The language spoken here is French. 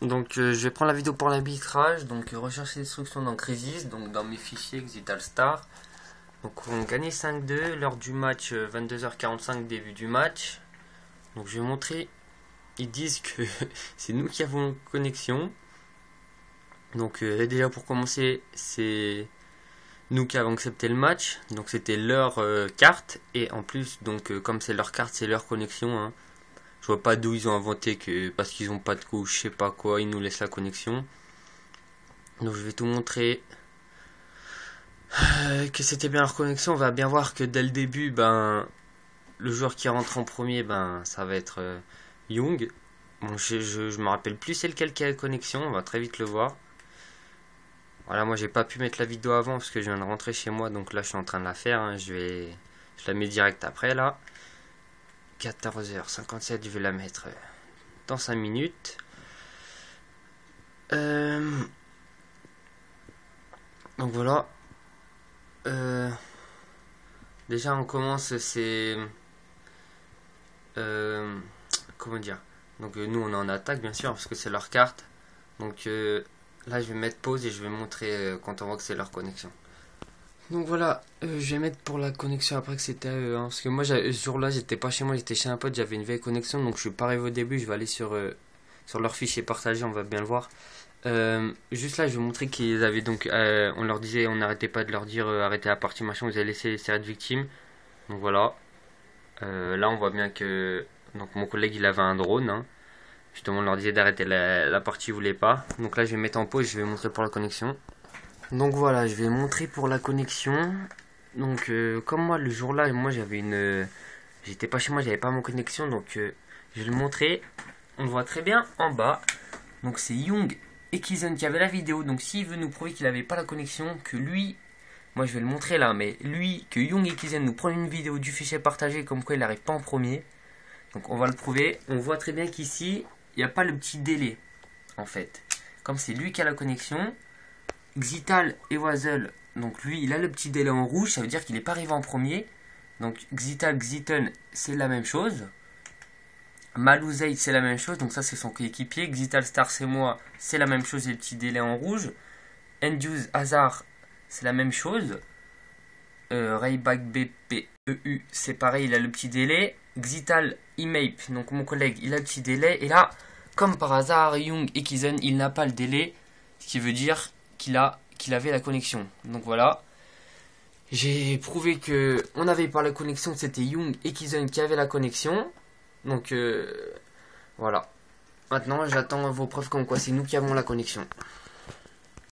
Donc je vais prendre la vidéo pour l'arbitrage. Donc rechercher l'instruction dans Crysis, donc dans mes fichiers Xitalstar. Donc on gagnait 5-2 lors du match, 22h45 début du match. Donc je vais montrer, ils disent que c'est nous qui avons connexion. Donc déjà pour commencer, c'est nous qui avons accepté le match. Donc c'était leur carte, et en plus donc comme c'est leur carte, c'est leur connexion, hein. Je vois pas d'où ils ont inventé que parce qu'ils ont pas de couche, je sais pas quoi, ils nous laissent la connexion. Donc je vais tout montrer. Que c'était bien leur connexion. On va bien voir que dès le début, ben le joueur qui rentre en premier, ben ça va être Young. Bon, je me rappelle plus c'est lequel qui a la connexion, on va très vite le voir. Voilà, moi j'ai pas pu mettre la vidéo avant parce que je viens de rentrer chez moi, donc là je suis en train de la faire, hein. Je la mets direct après là. 14h57, je vais la mettre dans 5 minutes. Donc voilà. Déjà on commence, c'est comment dire, donc nous on est en attaque bien sûr parce que c'est leur carte. Donc là je vais mettre pause et je vais montrer quand on voit que c'est leur connexion. Donc voilà, je vais mettre pour la connexion après que c'était à eux, hein, parce que moi ce jour-là j'étais pas chez moi, j'étais chez un pote, j'avais une vieille connexion, donc je suis pas arrivé au début. Je vais aller sur leur fichier partagé, on va bien le voir. Juste là je vais montrer qu'ils avaient donc on leur disait, on n'arrêtait pas de leur dire arrêtez la partie machin, vous avez laissé les séries de victimes. Donc voilà, là on voit bien que donc mon collègue il avait un drone, hein. Justement on leur disait d'arrêter la partie, ils voulaient pas. Donc là je vais mettre en pause, je vais montrer pour la connexion. Donc voilà, je vais montrer pour la connexion. Donc comme moi le jour là, moi j'avais j'étais pas chez moi, j'avais pas mon connexion, donc je vais le montrer. On le voit très bien en bas. Donc c'est Young et Kizen qui avait la vidéo. Donc s'il veut nous prouver qu'il avait pas la connexion, que lui, moi je vais le montrer là, mais lui, que Young et Kizen nous prennent une vidéo du fichier partagé comme quoi il n'arrive pas en premier. Donc on va le prouver. On voit très bien qu'ici, il n'y a pas le petit délai en fait. Comme c'est lui qui a la connexion. Xital et Wazel, donc lui il a le petit délai en rouge, ça veut dire qu'il n'est pas arrivé en premier. Donc Xital, Xiten c'est la même chose. Malouzeid c'est la même chose, donc ça c'est son coéquipier. Xitalstar c'est moi, c'est la même chose, et le petit délai en rouge. Enduse Hazard c'est la même chose. Rayback BPEU c'est pareil, il a le petit délai. Xital Imape, donc mon collègue il a le petit délai. Et là, comme par hasard, Young et Kizen il n'a pas le délai, ce qui veut dire qu'il avait la connexion. Donc voilà, j'ai prouvé que on n'avait pas la connexion, c'était Young et Kizen qui avaient la connexion. Donc voilà, maintenant j'attends vos preuves comme quoi c'est nous qui avons la connexion.